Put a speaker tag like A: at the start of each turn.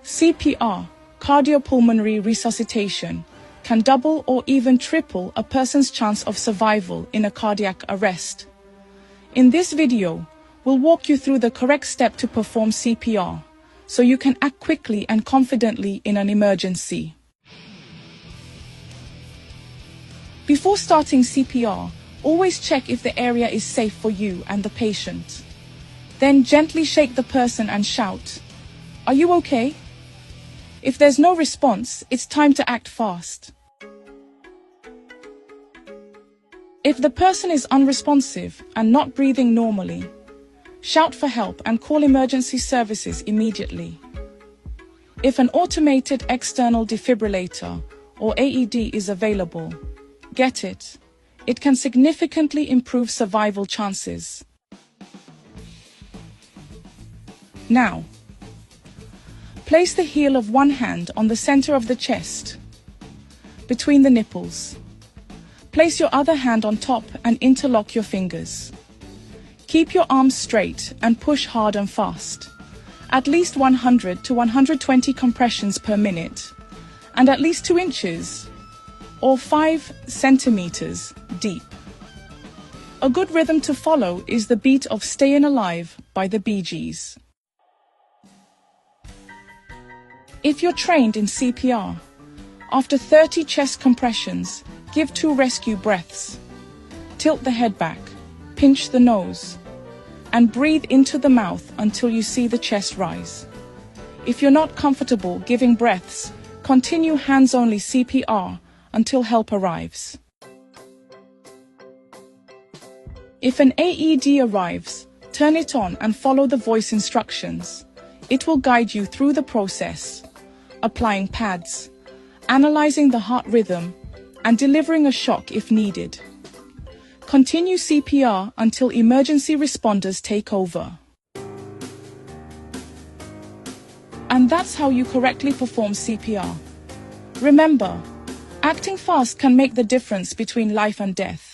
A: CPR, Cardiopulmonary Resuscitation, can double or even triple a person's chance of survival in a cardiac arrest. In this video, we'll walk you through the correct step to perform CPR, so you can act quickly and confidently in an emergency. Before starting CPR, always check if the area is safe for you and the patient. Then gently shake the person and shout, "Are you okay?" If there's no response, it's time to act fast. If the person is unresponsive and not breathing normally, shout for help and call emergency services immediately. If an automated external defibrillator or AED is available, get it. It can significantly improve survival chances. Now, place the heel of one hand on the center of the chest, between the nipples. Place your other hand on top and interlock your fingers. Keep your arms straight and push hard and fast. At least 100 to 120 compressions per minute, and at least 2 inches or 5 centimeters deep. A good rhythm to follow is the beat of "Stayin' Alive" by the Bee Gees. If you're trained in CPR, after 30 chest compressions, give 2 rescue breaths. Tilt the head back, pinch the nose, and breathe into the mouth until you see the chest rise. If you're not comfortable giving breaths, continue hands-only CPR until help arrives. If an AED arrives, turn it on and follow the voice instructions. It will guide you through the process, applying pads, analyzing the heart rhythm, and delivering a shock if needed. Continue CPR until emergency responders take over. And that's how you correctly perform CPR. Remember, acting fast can make the difference between life and death.